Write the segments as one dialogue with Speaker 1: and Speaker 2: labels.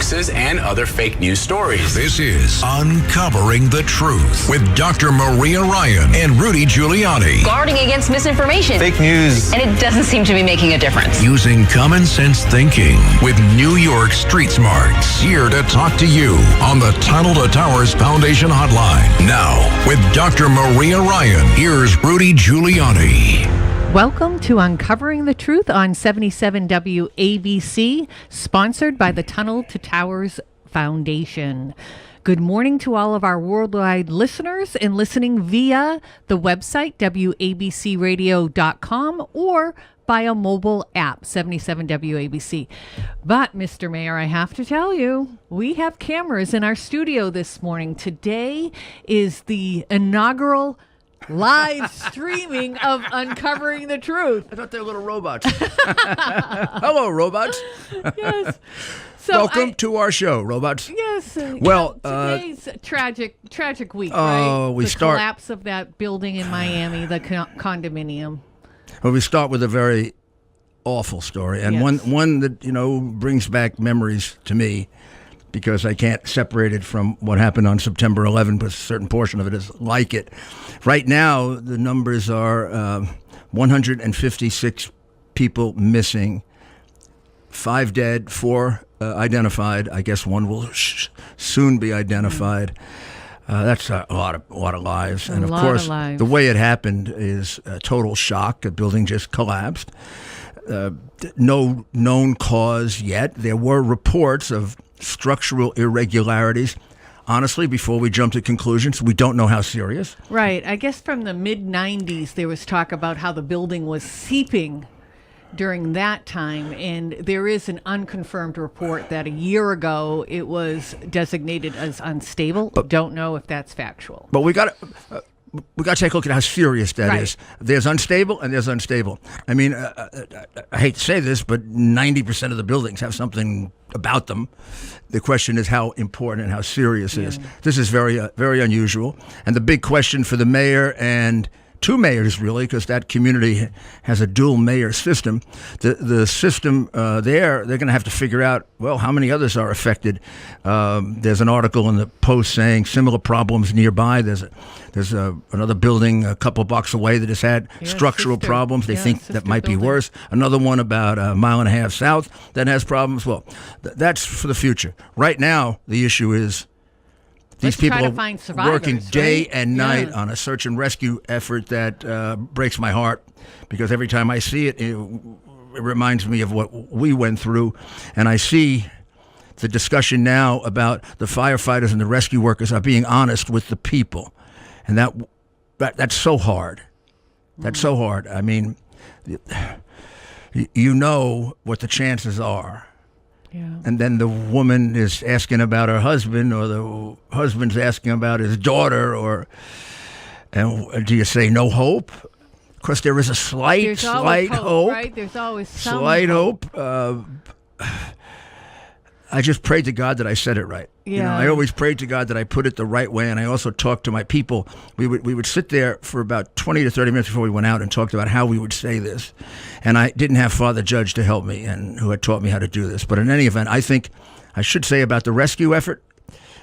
Speaker 1: hoaxes and other fake news stories.
Speaker 2: This is Uncovering the Truth with Dr. Maria Ryan and Rudy Giuliani.
Speaker 3: Guarding against misinformation.
Speaker 4: Fake news.
Speaker 3: And it doesn't seem to be making a difference.
Speaker 2: Using common sense thinking with New York Street Smarts. Here to talk to you on the Tunnel to Towers Foundation Hotline. Now, with Dr. Maria Ryan, here's Rudy Giuliani.
Speaker 5: Welcome to Uncovering the Truth on 77 WABC, sponsored by the Tunnel to Towers Foundation. Good morning to all of our worldwide listeners and listening via the website, WABCradio.com, or by a mobile app, 77 WABC. But, Mr. Mayor, I have to tell you, we have cameras in our studio this morning. Today is the inaugural live streaming of Uncovering the Truth.
Speaker 6: I thought they were little robots. Hello, robots.
Speaker 5: Yes. So
Speaker 6: Welcome to our show, robots.
Speaker 5: Yes.
Speaker 6: Well,
Speaker 5: today's tragic week,
Speaker 6: oh,
Speaker 5: right?
Speaker 6: we
Speaker 5: the
Speaker 6: start-
Speaker 5: collapse of that building in Miami, the condominium.
Speaker 6: Well, we start with a very awful story, and
Speaker 5: Yes.
Speaker 6: one that, brings back memories to me, because I can't separate it from what happened on September 11th, but a certain portion of it is like it. Right now, the numbers are 156 people missing, 5 dead, 4 identified. I guess one will soon be identified. That's a lot of lives. And of course, the way it happened is a total shock. The building just collapsed. No known cause yet. There were reports of structural irregularities. Honestly, before we jump to conclusions, we don't know how serious.
Speaker 5: Right. I guess from the mid-90s, there was talk about how the building was seeping during that time. And there is an unconfirmed report that a year ago it was designated as unstable. But don't know if that's factual.
Speaker 6: But we got to take a look at how serious that is. There's unstable and there's unstable. I mean, I hate to say this, but 90% of the buildings have something about them. The question is how important and how serious it is. This is very, very unusual. And the big question for the mayor and 2 mayors, really, because that community has a dual mayor system. The system they're going to have to figure out, well, how many others are affected. There's an article in the Post saying similar problems nearby. There's another building a couple blocks away that has had structural problems. They think that might be worse. Another one about a mile and a half south that has problems. Well, that's for the future. Right now, the issue is these people are working day and night on a search and rescue effort that breaks my heart, because every time I see it, it reminds me of what we went through. And I see the discussion now about the firefighters and the rescue workers are being honest with the people. And that's so hard. That's so hard. I mean, you know what the chances are. Yeah. And then the woman is asking about her husband, or the husband's asking about his daughter, and do you say no hope? Of course, there is a slight hope.
Speaker 5: Right? There's always some
Speaker 6: slight hope. I just prayed to God that I said it right.
Speaker 5: Yeah.
Speaker 6: I always prayed to God that I put it the right way, and I also talked to my people. We would sit there for about 20 to 30 minutes before we went out and talked about how we would say this. And I didn't have Father Judge to help me, and who had taught me how to do this. But in any event, I think I should say about the rescue effort,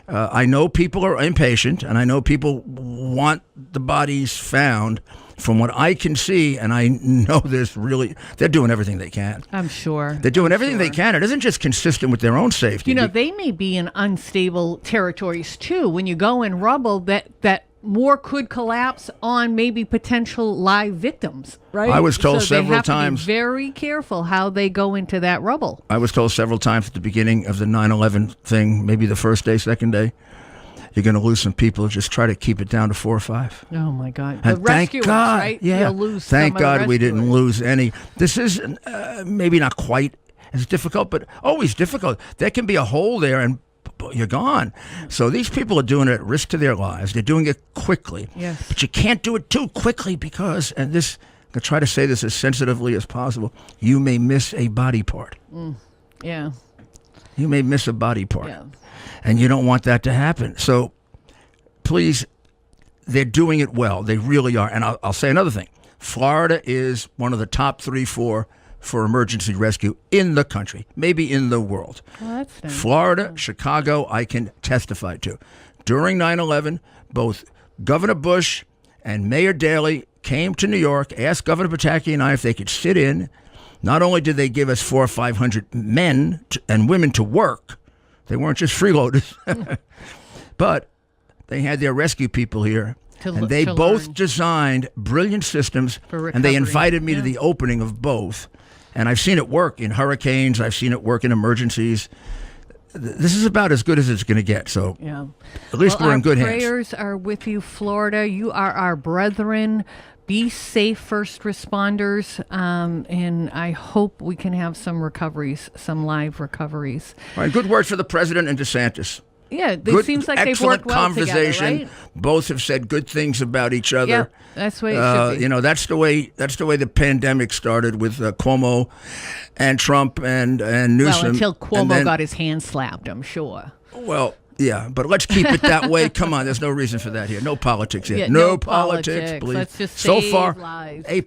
Speaker 6: I know people are impatient, and I know people want the bodies found. From what I can see, and I know they're doing everything they can.
Speaker 5: I'm sure.
Speaker 6: They're doing everything they can. It isn't just consistent with their own safety.
Speaker 5: They may be in unstable territories, too. When you go in rubble, that more could collapse on maybe potential live victims, right?
Speaker 6: I was told several times.
Speaker 5: They have to be very careful how they go into that rubble.
Speaker 6: I was told several times at the beginning of the 9/11 thing, maybe the first day, second day, you're going to lose some people. Just try to keep it down to 4 or 5.
Speaker 5: Oh, my God.
Speaker 6: And thank God,
Speaker 5: right?
Speaker 6: yeah.
Speaker 5: You'll lose
Speaker 6: thank
Speaker 5: some
Speaker 6: God
Speaker 5: of the
Speaker 6: we didn't
Speaker 5: rescuers.
Speaker 6: lose any. This is maybe not quite as difficult, but always difficult. There can be a hole there and you're gone. So these people are doing it at risk to their lives. They're doing it quickly.
Speaker 5: Yes.
Speaker 6: But you can't do it too quickly because, and this, I'm going to try to say this as sensitively as possible, you may miss a body part.
Speaker 5: Yeah.
Speaker 6: You may miss a body part.
Speaker 5: Yeah.
Speaker 6: And you don't want that to happen. So please, they're doing it well. They really are. And I'll say another thing. Florida is one of the top 3, 4 for emergency rescue in the country, maybe in the world.
Speaker 5: Well, that's nice.
Speaker 6: Florida, Chicago, I can testify to. During 9/11, both Governor Bush and Mayor Daley came to New York, asked Governor Pataki and I if they could sit in. Not only did they give us 400 or 500 men and women to work, they weren't just freeloaders, but they had their rescue people here. And they both
Speaker 5: learn.
Speaker 6: Designed brilliant systems,
Speaker 5: For
Speaker 6: and they
Speaker 5: recovery.
Speaker 6: invited me to
Speaker 5: Yeah.
Speaker 6: the opening of both. And I've seen it work in hurricanes. I've seen it work in emergencies. This is about as good as it's going to get. So
Speaker 5: Yeah.
Speaker 6: at least we're in good
Speaker 5: Our
Speaker 6: hands.
Speaker 5: prayers are with you, Florida. You are our brethren. Be safe, first responders. And I hope we can have some recoveries, some live recoveries.
Speaker 6: All right, good word for the president and DeSantis.
Speaker 5: Yeah, it
Speaker 6: Good,
Speaker 5: seems like they've
Speaker 6: excellent
Speaker 5: worked well
Speaker 6: conversation.
Speaker 5: together, right?
Speaker 6: Both have said good things about each other.
Speaker 5: Yeah, that's the way it should be.
Speaker 6: You know, that's the way the pandemic started with Cuomo and Trump and Newsom.
Speaker 5: Well, until
Speaker 6: And
Speaker 5: Cuomo
Speaker 6: then-
Speaker 5: got his hand slapped, I'm sure.
Speaker 6: Well, yeah, but let's keep it that way. Come on, there's no reason for that here. No politics here.
Speaker 5: Yeah,
Speaker 6: no
Speaker 5: no
Speaker 6: politics,
Speaker 5: politics.
Speaker 6: please.
Speaker 5: Let's just
Speaker 6: so
Speaker 5: save
Speaker 6: far,
Speaker 5: lives.
Speaker 6: A+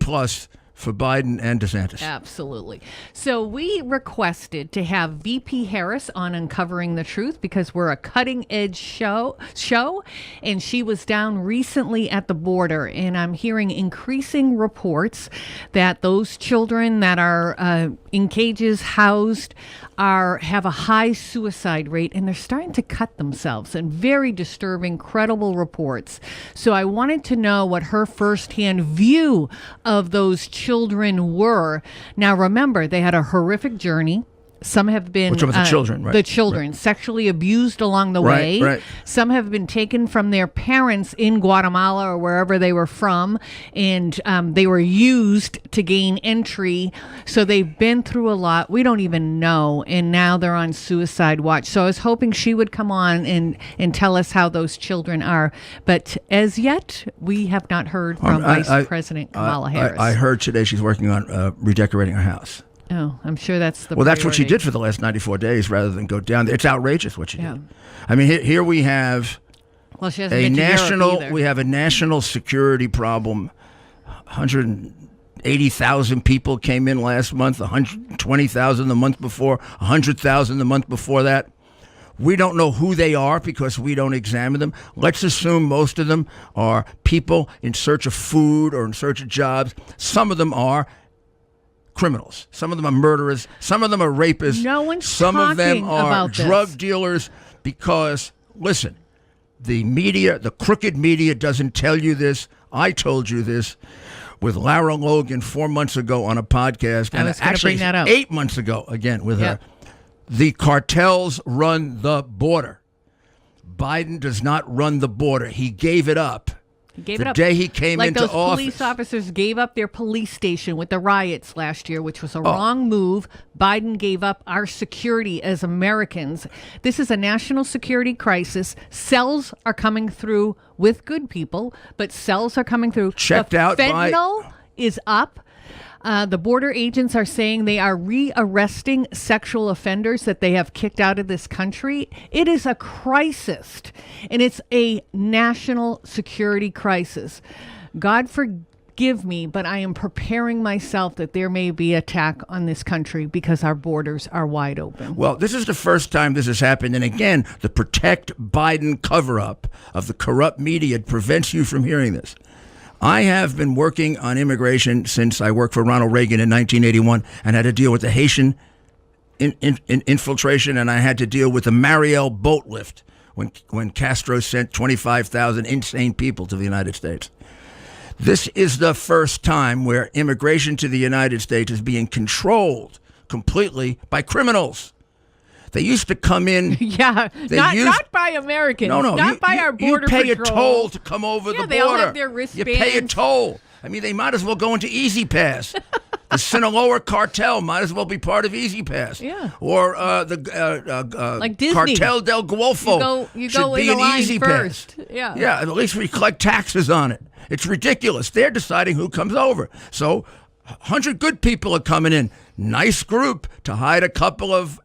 Speaker 6: for Biden and DeSantis.
Speaker 5: Absolutely. So we requested to have VP Harris on Uncovering the Truth because we're a cutting edge show, and she was down recently at the border, and I'm hearing increasing reports that those children that are in cages housed have a high suicide rate, and they're starting to cut themselves, and very disturbing, credible reports. So I wanted to know what her firsthand view of those children were. Now remember, they had a horrific journey. Some have been
Speaker 6: Which was the children, right?
Speaker 5: The children sexually abused along the way.
Speaker 6: Right.
Speaker 5: Some have been taken from their parents in Guatemala or wherever they were from, and they were used to gain entry. So they've been through a lot. We don't even know, and now they're on suicide watch. So I was hoping she would come on and tell us how those children are. But as yet, we have not heard from Vice President Kamala Harris.
Speaker 6: I heard today she's working on redecorating her house.
Speaker 5: Oh, I'm sure that's the
Speaker 6: Well, that's what she
Speaker 5: priority.
Speaker 6: did for the last 94 days rather than go down there. It's outrageous what she
Speaker 5: Yeah.
Speaker 6: did. I mean, here we have
Speaker 5: Well, she hasn't been to Europe either.
Speaker 6: we have a national security problem. 180,000 people came in last month, 120,000 the month before, 100,000 the month before that. We don't know who they are because we don't examine them. Let's assume most of them are people in search of food or in search of jobs. Some of them are criminals. Some of them are murderers. Some of them are rapists.
Speaker 5: No one's
Speaker 6: Some of them
Speaker 5: talking
Speaker 6: are
Speaker 5: about this.
Speaker 6: drug dealers because, listen, the media, the crooked media doesn't tell you this. I told you this with Lara Logan 4 months ago on a podcast.
Speaker 5: I was gonna
Speaker 6: actually
Speaker 5: bring that up.
Speaker 6: 8 months ago, again, with
Speaker 5: Yep.
Speaker 6: her. The cartels run the border. Biden does not run the border. He gave it up.
Speaker 5: He gave
Speaker 6: The
Speaker 5: it up.
Speaker 6: day he came
Speaker 5: like
Speaker 6: into
Speaker 5: those
Speaker 6: office.
Speaker 5: police officers gave up their police station with the riots last year, which was a wrong move. Biden gave up our security as Americans. This is a national security crisis. Cells are coming through with good people, but cells are coming through.
Speaker 6: Checked
Speaker 5: The
Speaker 6: out by-
Speaker 5: fentanyl is up. The border agents are saying they are re-arresting sexual offenders that they have kicked out of this country. It is a crisis, and it's a national security crisis. God forgive me, but I am preparing myself that there may be attack on this country because our borders are wide open.
Speaker 6: Well, this is the first time this has happened. And again, the Protect Biden cover-up of the corrupt media prevents you from hearing this. I have been working on immigration since I worked for Ronald Reagan in 1981 and had to deal with the Haitian infiltration, and I had to deal with the Mariel boat lift when Castro sent 25,000 insane people to the United States. This is the first time where immigration to the United States is being controlled completely by criminals. They used to come in.
Speaker 5: Yeah, not by Americans.
Speaker 6: No,
Speaker 5: not by our border
Speaker 6: You pay
Speaker 5: patrol.
Speaker 6: a toll to come over the border.
Speaker 5: they all have their
Speaker 6: You pay a
Speaker 5: wristbands.
Speaker 6: toll. I mean, they might as well go into Easy Pass. The Sinaloa cartel might as well be part of Easy Pass.
Speaker 5: Yeah.
Speaker 6: Or the
Speaker 5: Like Disney.
Speaker 6: Cartel del Golfo.
Speaker 5: You
Speaker 6: should
Speaker 5: go
Speaker 6: be
Speaker 5: in the
Speaker 6: an
Speaker 5: line
Speaker 6: Easy
Speaker 5: first.
Speaker 6: Pass.
Speaker 5: Yeah.
Speaker 6: Yeah, at least we collect taxes on it. It's ridiculous. They're deciding who comes over. So 100 good people are coming in. Nice group to hide a couple of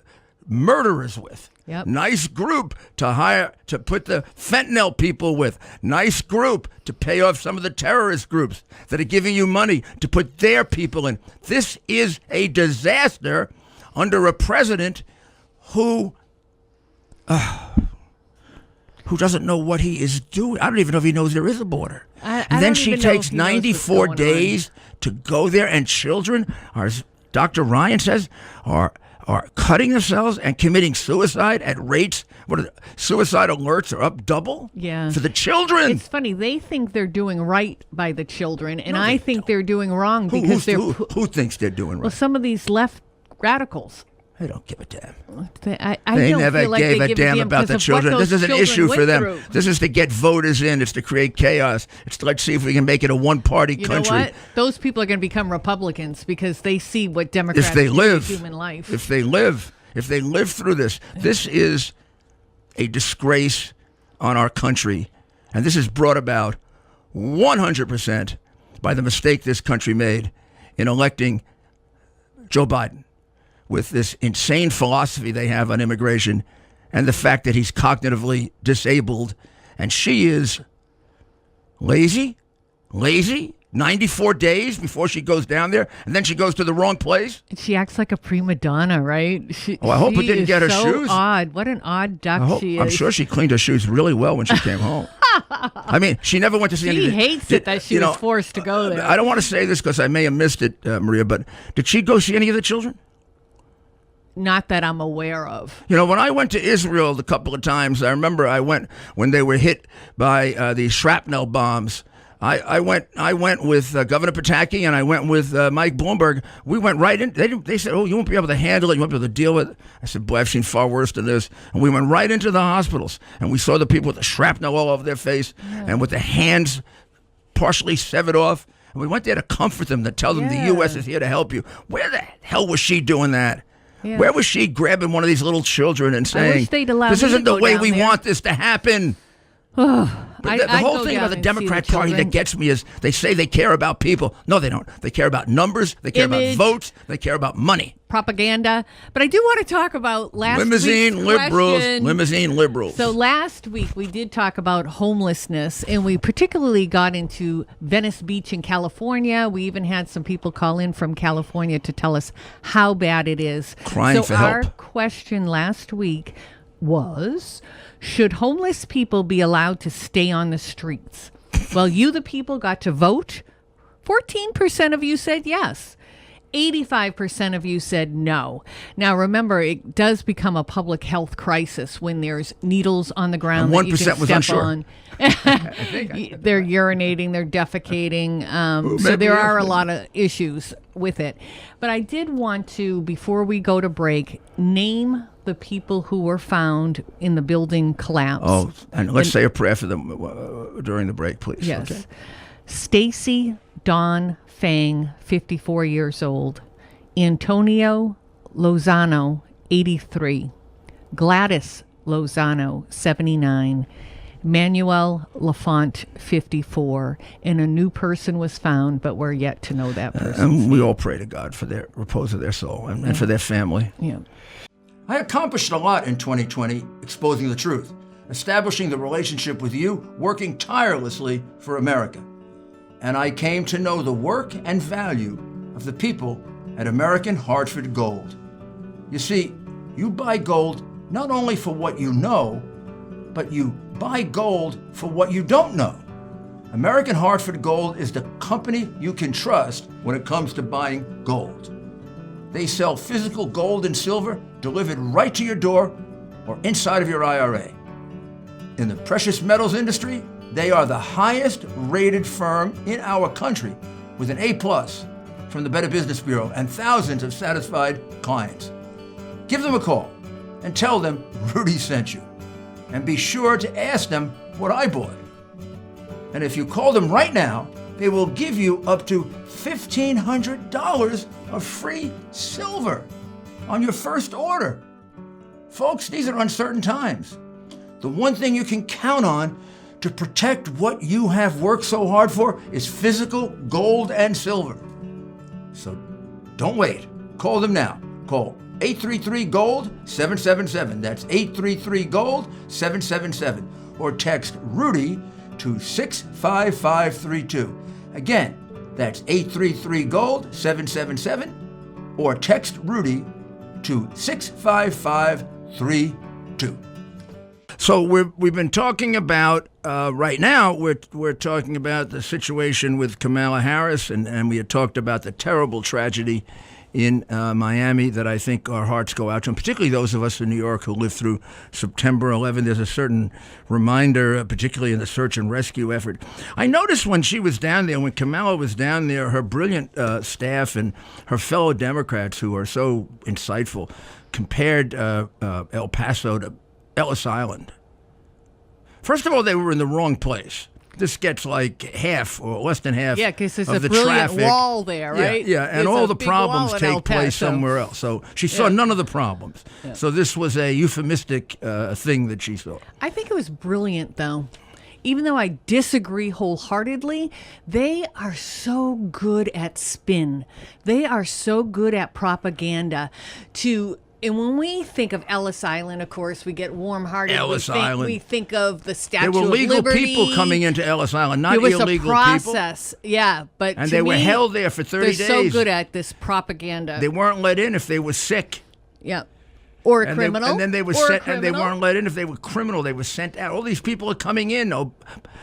Speaker 6: murderers with.
Speaker 5: Yep.
Speaker 6: Nice group to put the fentanyl people with. Nice group to pay off some of the terrorist groups that are giving you money to put their people in. This is a disaster under a president who doesn't know what he is doing. I don't even know if he knows there is a border.
Speaker 5: I
Speaker 6: And then
Speaker 5: don't
Speaker 6: she
Speaker 5: even know
Speaker 6: takes
Speaker 5: if he knows what's
Speaker 6: 94
Speaker 5: going on.
Speaker 6: days to go there, and children are, as Dr. Ryan says, are cutting themselves and committing suicide at rates. Suicide alerts are up double
Speaker 5: Yeah.
Speaker 6: for the children.
Speaker 5: It's funny. They think they're doing right by the children, and
Speaker 6: No,
Speaker 5: I
Speaker 6: they
Speaker 5: think
Speaker 6: don't.
Speaker 5: they're doing wrong because
Speaker 6: who thinks they're doing right?
Speaker 5: well, some of these left radicals.
Speaker 6: They don't give a damn.
Speaker 5: I
Speaker 6: They
Speaker 5: don't
Speaker 6: never
Speaker 5: feel like
Speaker 6: gave
Speaker 5: they
Speaker 6: a
Speaker 5: give
Speaker 6: damn about
Speaker 5: 'cause
Speaker 6: the
Speaker 5: of what
Speaker 6: children.
Speaker 5: those
Speaker 6: This is an
Speaker 5: children
Speaker 6: issue for
Speaker 5: went
Speaker 6: them.
Speaker 5: through.
Speaker 6: This is to get voters in. It's to create chaos. It's to let's see if we can make it a one-party
Speaker 5: You
Speaker 6: country.
Speaker 5: know what? Those people are going to become Republicans because they see what Democrats
Speaker 6: If they
Speaker 5: do
Speaker 6: live,
Speaker 5: to human life.
Speaker 6: if they live through this, this is a disgrace on our country, and this is brought about 100% by the mistake this country made in electing Joe Biden with this insane philosophy they have on immigration and the fact that he's cognitively disabled, and she is lazy, 94 days before she goes down there, and then she goes to the wrong place.
Speaker 5: She acts like a prima donna, right?
Speaker 6: Oh, I hope it
Speaker 5: she
Speaker 6: didn't
Speaker 5: is
Speaker 6: get her
Speaker 5: so
Speaker 6: shoes.
Speaker 5: Odd. What an odd duck she is.
Speaker 6: I'm sure she cleaned her shoes really well when she came home. I mean, she never went to see any
Speaker 5: She
Speaker 6: of the-
Speaker 5: hates it that she
Speaker 6: you
Speaker 5: was
Speaker 6: know,
Speaker 5: forced to go there.
Speaker 6: I don't want to say this because I may have missed it, Maria, but did she go see any of the children?
Speaker 5: Not that I'm aware of.
Speaker 6: You know, when I went to Israel a couple of times, I remember I went when they were hit by the shrapnel bombs. I went with Governor Pataki and I went with Mike Bloomberg. We went right in. They said, "Oh, you won't be able to handle it. You won't be able to deal with it." I said, "Boy, I've seen far worse than this." And we went right into the hospitals, and we saw the people with the shrapnel all over their face and with their hands partially severed off. And we went there to comfort them, to tell them the U.S. is here to help you. Where the hell was she doing that?
Speaker 5: Yeah.
Speaker 6: Where was she grabbing one of these little children and saying,
Speaker 5: they'd allow
Speaker 6: "This
Speaker 5: me to
Speaker 6: isn't the
Speaker 5: go
Speaker 6: way
Speaker 5: down
Speaker 6: we
Speaker 5: there."
Speaker 6: want this to happen"? But the
Speaker 5: I'd
Speaker 6: whole
Speaker 5: go
Speaker 6: thing
Speaker 5: down
Speaker 6: about the
Speaker 5: and see the
Speaker 6: Democrat Party that
Speaker 5: children.
Speaker 6: gets me is they say they care about people. No, they don't. They care about numbers. They care
Speaker 5: Image.
Speaker 6: about votes. They care about money.
Speaker 5: Propaganda. But I do want to talk about last
Speaker 6: Limousine
Speaker 5: week's
Speaker 6: liberals.
Speaker 5: question.
Speaker 6: Limousine liberals.
Speaker 5: So last week we did talk about homelessness, and we particularly got into Venice Beach in California. We even had some people call in from California to tell us how bad it is.
Speaker 6: Crying for
Speaker 5: our
Speaker 6: help.
Speaker 5: question last week was, should homeless people be allowed to stay on the streets? Well, you, the people, got to vote. 14% of you said yes. 85% of you said no. Now, remember, it does become a public health crisis when there's needles on the ground
Speaker 6: And
Speaker 5: that you
Speaker 6: 1%
Speaker 5: can
Speaker 6: was
Speaker 5: step
Speaker 6: unsure.
Speaker 5: on. They're urinating, they're defecating. So
Speaker 6: maybe
Speaker 5: there are a
Speaker 6: yes.
Speaker 5: lot of issues with it. But I did want to, before we go to break, name the people who were found in the building collapse.
Speaker 6: Oh, and let's say a prayer for them during the break, please.
Speaker 5: Yes.
Speaker 6: Okay.
Speaker 5: Stacy Dawn Fang, 54 years old. Antonio Lozano, 83. Gladys Lozano, 79. Manuel Lafont, 54. And a new person was found, but we're yet to know that person.
Speaker 6: And we all pray to God for their repose of their soul and for their family.
Speaker 5: Yeah.
Speaker 6: I accomplished a lot in 2020 exposing the truth, establishing the relationship with you, working tirelessly for America. And I came to know the work and value of the people at American Hartford Gold. You see, you buy gold not only for what you know, but you buy gold for what you don't know. American Hartford Gold is the company you can trust when it comes to buying gold. They sell physical gold and silver delivered right to your door or inside of your IRA. In the precious metals industry, they are the highest rated firm in our country with an A+ from the Better Business Bureau and thousands of satisfied clients. Give them a call and tell them Rudy sent you. And be sure to ask them what I bought. And if you call them right now, they will give you up to $1,500 of free silver on your first order. Folks, these are uncertain times. The one thing you can count on to protect what you have worked so hard for is physical gold and silver. So don't wait. Call them now. Call 833-GOLD-777. That's 833-GOLD-777. Or text Rudy to 65532. Again, that's 833-GOLD-777. Or text Rudy to 65532. So we've been talking about right now. We're talking about the situation with Kamala Harris, and we had talked about the terrible tragedy in Miami that I think our hearts go out to, and particularly those of us in New York who lived through September 11. There's a certain reminder, particularly in the search and rescue effort. I noticed when she was down there, when Kamala was down there, her brilliant staff and her fellow Democrats who are so insightful compared El Paso to Ellis Island. First of all, they were in the wrong place. This gets like half or less than half
Speaker 5: because there's
Speaker 6: of
Speaker 5: a
Speaker 6: the
Speaker 5: brilliant
Speaker 6: traffic.
Speaker 5: Wall there, right?
Speaker 6: Yeah, and
Speaker 5: There's
Speaker 6: all
Speaker 5: a
Speaker 6: the
Speaker 5: big wall
Speaker 6: problems
Speaker 5: in
Speaker 6: take
Speaker 5: El
Speaker 6: place
Speaker 5: Paso.
Speaker 6: somewhere else. So she saw none of the problems. Yeah. So this was a euphemistic thing that she saw.
Speaker 5: I think it was brilliant, though. Even though I disagree wholeheartedly, they are so good at spin. They are so good at propaganda and when we think of Ellis Island, of course, we get warm-hearted. We think of the Statue of Liberty.
Speaker 6: There were legal people coming into Ellis Island, not illegal people.
Speaker 5: It was a process, but
Speaker 6: and they were held there for 30 days.
Speaker 5: They're so good at this propaganda.
Speaker 6: They weren't let in if they were sick.
Speaker 5: Yeah. Or a criminal.
Speaker 6: And then they were sent, and they weren't let in if they were criminal. They were sent out. All these people are coming in. Oh,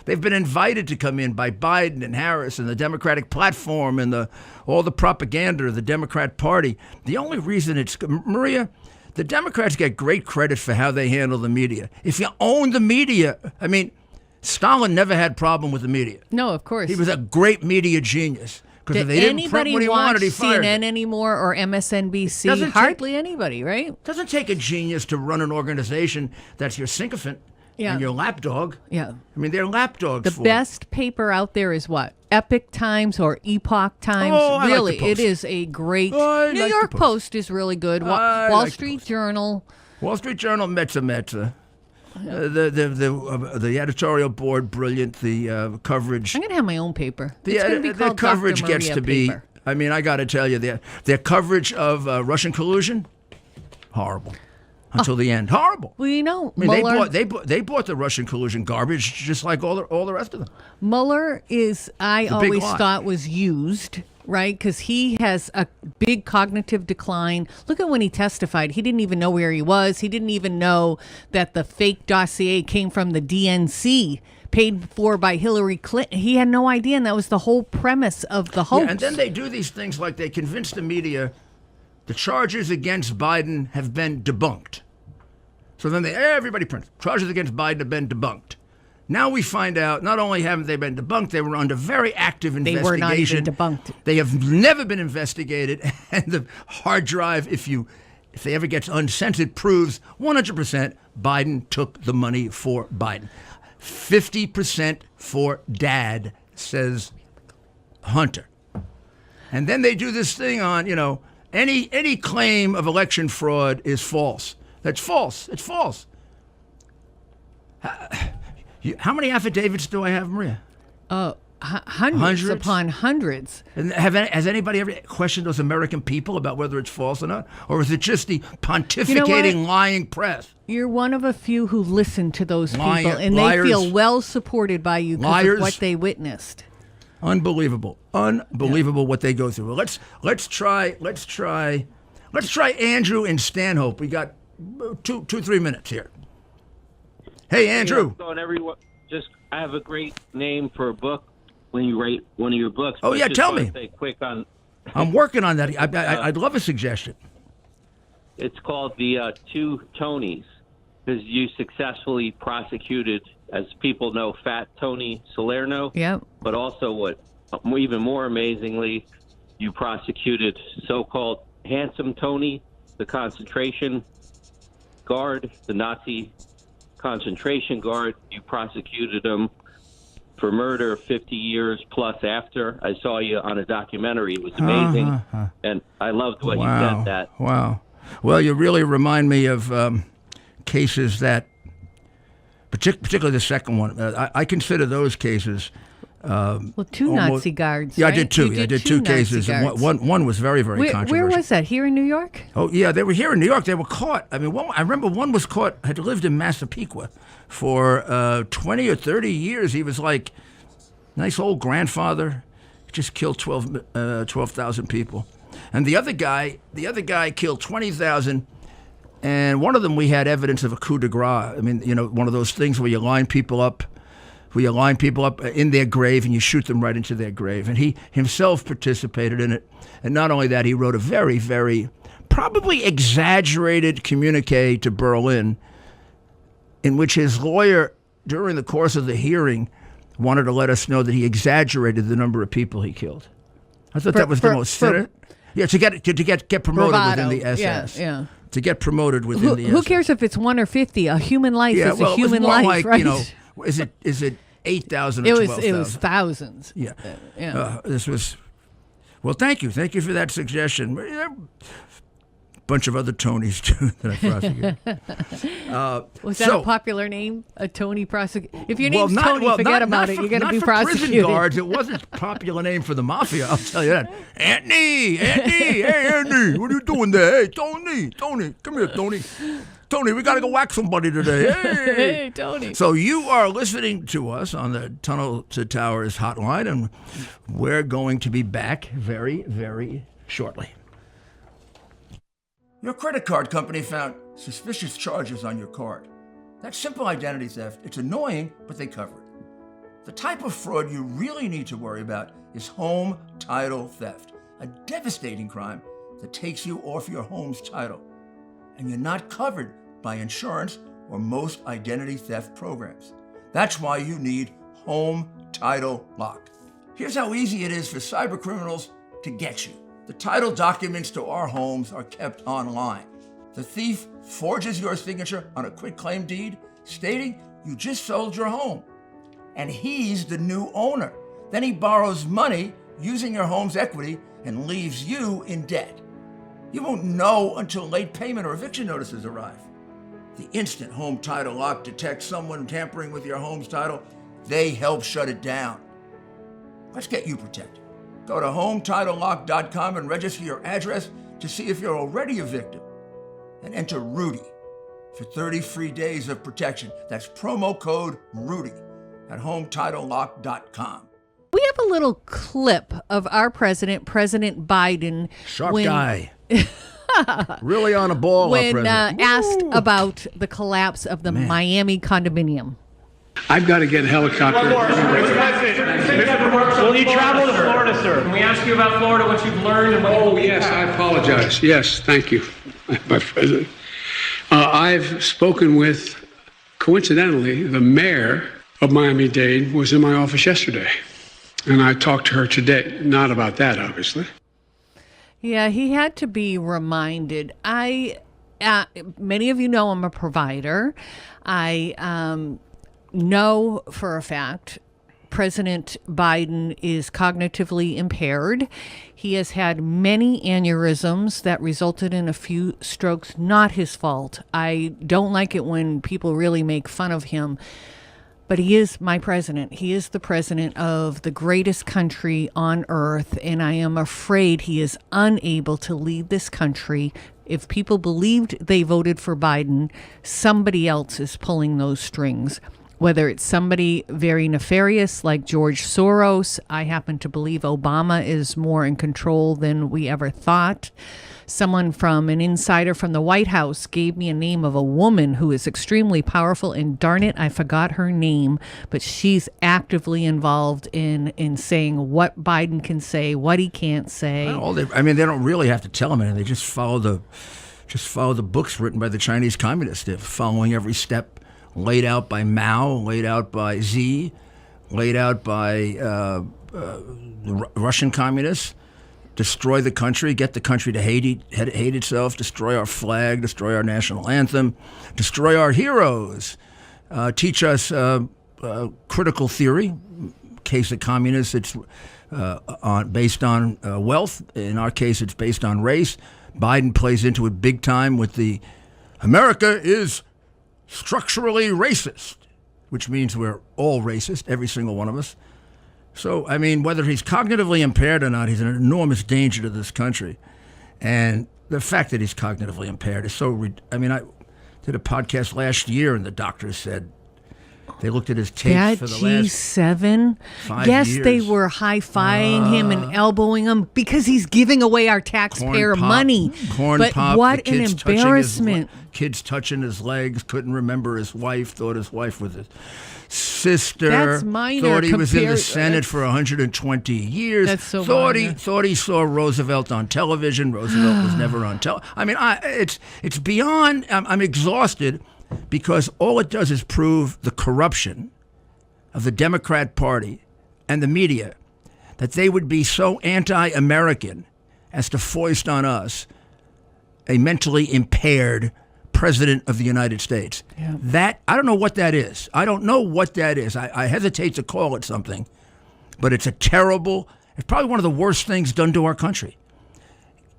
Speaker 6: they've been invited to come in by Biden and Harris and the Democratic platform and all the propaganda of the Democrat Party. The only reason Maria, the Democrats get great credit for how they handle the media. If you own the media, I mean, Stalin never had problem with the media.
Speaker 5: No, of course.
Speaker 6: He was a great media genius. Because if they didn't print what he wanted, he fired
Speaker 5: CNN anymore or MSNBC? Hardly anybody, right?
Speaker 6: It doesn't take a genius to run an organization that's your sycophant and your lapdog.
Speaker 5: Yeah.
Speaker 6: I mean, they're lapdogs.
Speaker 5: The best paper out there is what? Epic Times or Epoch Times?
Speaker 6: Oh,
Speaker 5: really,
Speaker 6: like the Post.
Speaker 5: It is a great... New
Speaker 6: like
Speaker 5: York
Speaker 6: the
Speaker 5: Post is really good. Wall Street Journal.
Speaker 6: Wall Street Journal, Metza. The editorial board, brilliant. The coverage.
Speaker 5: I'm going to have my own paper.
Speaker 6: The coverage gets to be. I mean, I got to tell you, their coverage of Russian collusion, horrible. Until the end, horrible.
Speaker 5: Well, you know,
Speaker 6: I mean,
Speaker 5: Mueller,
Speaker 6: they bought the Russian collusion garbage just like all the rest of them.
Speaker 5: Mueller I always thought was used. Right, because he has a big cognitive decline. Look at when he testified. He didn't even know where he was. He didn't even know that the fake dossier came from the DNC, paid for by Hillary Clinton. He had no idea, and that was the whole premise of the hoax.
Speaker 6: Yeah, and then they do these things like they convince the media the charges against Biden have been debunked. So then everybody prints. Charges against Biden have been debunked. Now we find out, not only haven't they been debunked, they were under very active investigation.
Speaker 5: They were not even debunked.
Speaker 6: They have never been investigated, and the hard drive, if they ever gets uncensored, proves 100% Biden took the money for Biden. 50% for Dad, says Hunter. And then they do this thing on, any claim of election fraud is false. That's false. It's false. How many affidavits do I have, Maria?
Speaker 5: Hundreds upon hundreds.
Speaker 6: And has anybody ever questioned those American people about whether it's false or not? Or is it just the pontificating, lying press?
Speaker 5: You're one of a few who listen to those people, and they feel well supported by you because of what they witnessed.
Speaker 6: Unbelievable what they go through. Let's try Andrew in Stanhope. We got 3 minutes here. Hey, Andrew.
Speaker 4: I have a great name for a book when you write one of your books.
Speaker 6: Oh, yeah, tell me.
Speaker 4: Quick
Speaker 6: I'm working on that. I'd love a suggestion.
Speaker 4: It's called The Two Tonys, because you successfully prosecuted, as people know, Fat Tony Salerno.
Speaker 5: Yep.
Speaker 4: But also, even more amazingly, you prosecuted so-called Handsome Tony, the concentration guard, the Nazi concentration guard. You prosecuted him for murder 50 years plus after. I saw you on a documentary. It was amazing. And I loved what you said that.
Speaker 6: Wow. Well, you really remind me of cases that, particularly the second one, I consider those cases
Speaker 5: Well, two Nazi guards.
Speaker 6: Yeah,
Speaker 5: right?
Speaker 6: I did two.
Speaker 5: You
Speaker 6: I did two
Speaker 5: Nazi
Speaker 6: cases. And
Speaker 5: guards.
Speaker 6: one was very, very controversial.
Speaker 5: Where was that? Here in New York?
Speaker 6: Oh, yeah, they were here in New York. They were caught. I mean, I remember one was caught, had lived in Massapequa for 20 or 30 years. He was like, nice old grandfather, just killed 12,000 people. And the other guy killed 20,000. And one of them, we had evidence of a coup de grace. I mean, one of those things where you line people up in their grave and you shoot them right into their grave. And he himself participated in it. And not only that, he wrote a very, very probably exaggerated communique to Berlin in which his lawyer, during the course of the hearing, wanted to let us know that he exaggerated the number of people he killed. I thought that was the most cynical. Yeah, to get promoted
Speaker 5: bravado.
Speaker 6: within the SS.
Speaker 5: Yeah.
Speaker 6: To get promoted within the SS.
Speaker 5: Who cares if it's 1 or 50? A human life is a human
Speaker 6: it was more
Speaker 5: life,
Speaker 6: like,
Speaker 5: right?
Speaker 6: Is it 8,000 or 12,000?
Speaker 5: It was thousands.
Speaker 6: Yeah.
Speaker 5: Yeah.
Speaker 6: Well, thank you. Thank you for that suggestion. Bunch of other Tonys, too, that I prosecuted.
Speaker 5: Was that a popular name? A Tony prosecutor? If your name's Tony, forget
Speaker 6: not
Speaker 5: about it.
Speaker 6: For,
Speaker 5: You're going to be
Speaker 6: for
Speaker 5: prosecuted.
Speaker 6: Prison guards. It wasn't a popular name for the mafia, I'll tell you that. Anthony, hey, Anthony, what are you doing there? Hey, Tony, come here, Tony. Tony, we got to go whack somebody today. Hey.
Speaker 5: Hey, Tony.
Speaker 6: So you are listening to us on the Tunnel to Towers hotline, and we're going to be back very, very shortly. Your credit card company found suspicious charges on your card. That's simple identity theft. It's annoying, but they cover it. The type of fraud you really need to worry about is home title theft, a devastating crime that takes you off your home's title. And you're not covered by insurance or most identity theft programs. That's why you need Home Title Lock. Here's how easy it is for cyber criminals to get you. The title documents to our homes are kept online. The thief forges your signature on a quitclaim deed stating you just sold your home. And he's the new owner. Then he borrows money using your home's equity and leaves you in debt. You won't know until late payment or eviction notices arrive. The instant Home Title Lock detects someone tampering with your home's title, they help shut it down. Let's get you protected. Go to HometitleLock.com and register your address to see if you're already a victim. And enter Rudy for 30 free days of protection. That's promo code Rudy at HometitleLock.com.
Speaker 5: We have a little clip of our president, President Biden.
Speaker 6: Sharp guy. Really on a ball.
Speaker 5: When asked about the collapse of the Miami condominium.
Speaker 7: I've got to get a helicopter.
Speaker 8: Will you travel to Florida, sir? Can we ask you about Florida, what you've learned? And what
Speaker 7: Yes, I apologize. Yes, thank you, my president. I've spoken with, coincidentally, the mayor of Miami-Dade was in my office yesterday. And I talked to her today. Not about that, obviously.
Speaker 5: Yeah, he had to be reminded. Many of you know I'm a provider. I know for a fact President Biden is cognitively impaired. He has had many aneurysms that resulted in a few strokes. Not his fault. I don't like it when people really make fun of him. But he is my president. He is the president of the greatest country on earth, and I am afraid he is unable to lead this country. If people believed they voted for Biden, somebody else is pulling those strings. Whether it's somebody very nefarious like George Soros, I happen to believe Obama is more in control than we ever thought. Someone from an insider from the White House gave me a name of a woman who is extremely powerful, and darn it, I forgot her name, but she's actively involved in saying what Biden can say, what he can't say.
Speaker 6: Well, they don't really have to tell him anything. They just follow the books written by the Chinese communists. They're following every step laid out by Mao, laid out by Xi, laid out by the Russian communists. Destroy the country, get the country to hate itself, destroy our flag, destroy our national anthem, destroy our heroes, teach us critical theory. In case of communists, it's based on wealth. In our case, it's based on race. Biden plays into it big time with the America is structurally racist, which means we're all racist, every single one of us. So, I mean, whether he's cognitively impaired or not, he's an enormous danger to this country. And the fact that he's cognitively impaired is so... I mean, I did a podcast last year, and the doctors said they looked at his tapes
Speaker 5: That
Speaker 6: for the last
Speaker 5: G7.
Speaker 6: 5
Speaker 5: Yes,
Speaker 6: years.
Speaker 5: they were high-fiving him and elbowing him because he's giving away our taxpayer money.
Speaker 6: Corn
Speaker 5: but
Speaker 6: pop.
Speaker 5: what
Speaker 6: the
Speaker 5: an
Speaker 6: kids touching
Speaker 5: embarrassment.
Speaker 6: Kids touching his legs, couldn't remember his wife, thought his wife was his sister.
Speaker 5: That's minor
Speaker 6: thought he was in the
Speaker 5: compared-
Speaker 6: Senate for 120 years.
Speaker 5: That's so
Speaker 6: thought
Speaker 5: minor.
Speaker 6: he saw Roosevelt on television. Roosevelt was never on television. I mean, it's beyond. I'm exhausted because all it does is prove the corruption of the Democrat Party and the media, that they would be so anti-American as to foist on us a mentally impaired president of the United States.
Speaker 5: Yeah.
Speaker 6: That, I don't know what that is. I don't know what that is. I hesitate to call it something, but it's it's probably one of the worst things done to our country.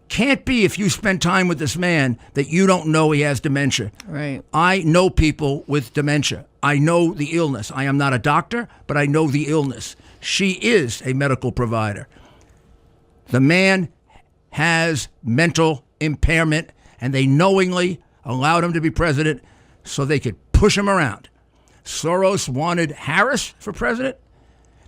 Speaker 6: Can't be, if you spend time with this man, that you don't know he has dementia.
Speaker 5: Right.
Speaker 6: I know people with dementia. I know the illness. I am not a doctor, but I know the illness. She is a medical provider. The man has mental impairment, and they knowingly allowed him to be president so they could push him around. Soros wanted Harris for president.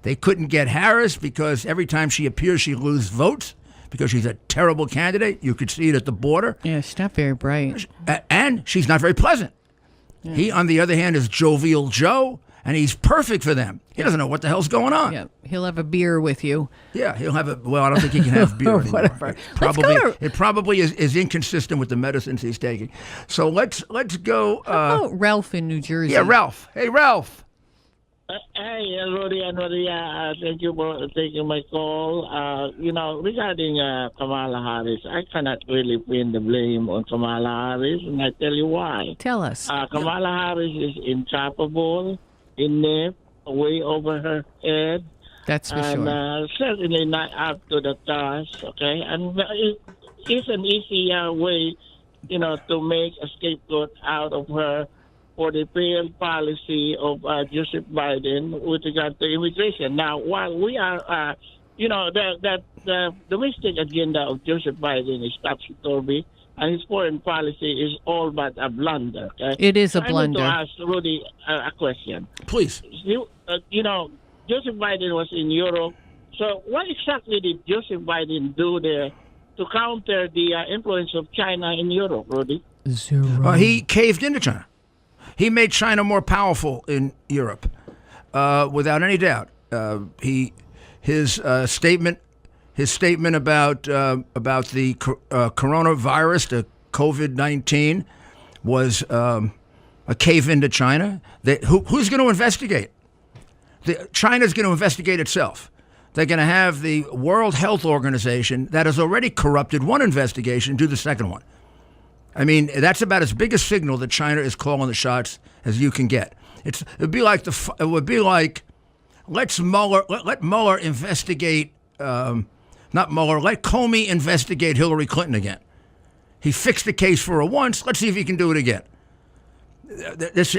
Speaker 6: They couldn't get Harris because every time she appears, she loses votes because she's a terrible candidate. You could see it at the border.
Speaker 5: Yeah, she's not very bright.
Speaker 6: And she's not very pleasant. Yeah. He, on the other hand, is jovial Joe, and he's perfect for them. He doesn't know what the hell's going on.
Speaker 5: Yeah, he'll have a beer with you.
Speaker 6: Yeah, he'll have well, I don't think he can have beer anymore.
Speaker 5: Whatever.
Speaker 6: It probably is inconsistent with the medicines he's taking. So let's go.
Speaker 5: How about Ralph in New Jersey?
Speaker 6: Yeah, Ralph. Hey, Ralph.
Speaker 9: Hey, Rudy and Maria, thank you for taking my call. Regarding Kamala Harris, I cannot really pin the blame on Kamala Harris, and I tell you why.
Speaker 5: Tell us.
Speaker 9: Kamala Harris is incapable, inept, way over her head.
Speaker 5: That's for sure.
Speaker 9: And certainly not up to the task, okay? And it's an easy way, to make a scapegoat out of her for the failed policy of Joseph Biden with regard to immigration. Now, while we are, the domestic agenda of Joseph Biden is topsy-turvy, and his foreign policy is all but a blunder. Okay?
Speaker 5: It is a blunder.
Speaker 9: I want to ask Rudy a question.
Speaker 6: Please.
Speaker 9: Joseph Biden was in Europe. So what exactly did Joseph Biden do there to counter the influence of China in Europe, Rudy?
Speaker 5: Zero.
Speaker 6: He caved into China. He made China more powerful in Europe, without any doubt. His statement about the coronavirus, the COVID-19, was a cave into China. Who's going to investigate? China's going to investigate itself. They're going to have the World Health Organization, that has already corrupted one investigation, do the second one. I mean, that's about as big a signal that China is calling the shots as you can get. It would be like let Mueller investigate, not Mueller, let Comey investigate Hillary Clinton again. He fixed the case for her once. Let's see if he can do it again. It's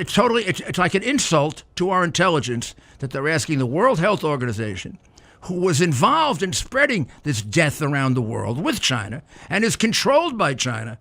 Speaker 6: like an insult to our intelligence that they're asking the World Health Organization, who was involved in spreading this death around the world with China and is controlled by China.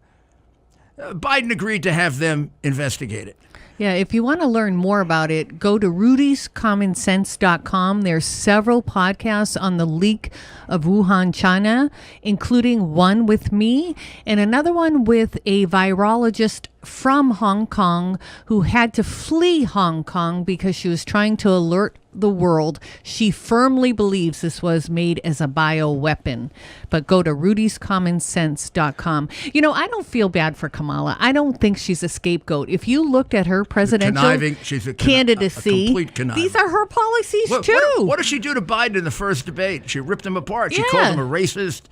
Speaker 6: Biden agreed to have them investigate it.
Speaker 5: Yeah, if you want to learn more about it, go to rudyscommonsense.com. There's several podcasts on the leak of Wuhan, China, including one with me and another one with a virologist from Hong Kong who had to flee Hong Kong because she was trying to alert the world. She firmly believes this was made as a bioweapon. But go to rudyscommonsense.com. I don't feel bad for Kamala. I don't think she's a scapegoat. If you looked at her presidential candidacy,
Speaker 6: a complete conniver.
Speaker 5: These are her policies too.
Speaker 6: What did she do to Biden in the first debate? She ripped him apart. She called him a racist.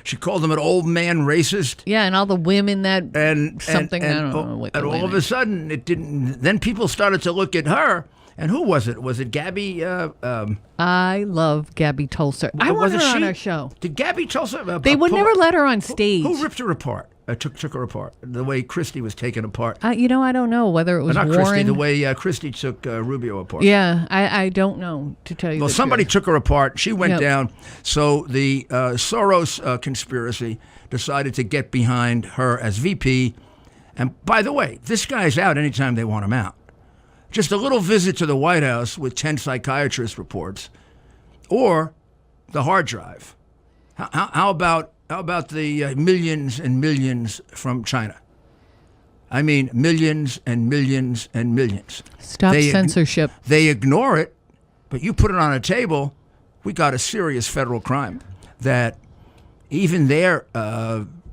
Speaker 6: She called him an old man racist.
Speaker 5: Yeah, and all the women that
Speaker 6: I don't know.
Speaker 5: what
Speaker 6: And all of a sudden, it didn't. Then people started to look at her And who was it? Was it Gabby?
Speaker 5: I love Gabby Tulser. I want her on our show.
Speaker 6: Did Gabby Tulser?
Speaker 5: They would never let her on stage.
Speaker 6: Who ripped her apart? Took her apart the way Christie was taken apart.
Speaker 5: I don't know whether it was
Speaker 6: not
Speaker 5: Warren.
Speaker 6: Christie, the way Christie took Rubio apart.
Speaker 5: Yeah, I don't know, to tell you
Speaker 6: Well,
Speaker 5: the
Speaker 6: somebody
Speaker 5: truth.
Speaker 6: took her apart. She went down. So the Soros conspiracy decided to get behind her as VP. And by the way, this guy's out anytime they want him out. Just a little visit to the White House with 10 psychiatrist reports, or the hard drive. How about the millions and millions from China? I mean, millions and millions and millions.
Speaker 5: Stop censorship.
Speaker 6: They ignore it, but you put it on a table, we got a serious federal crime that even their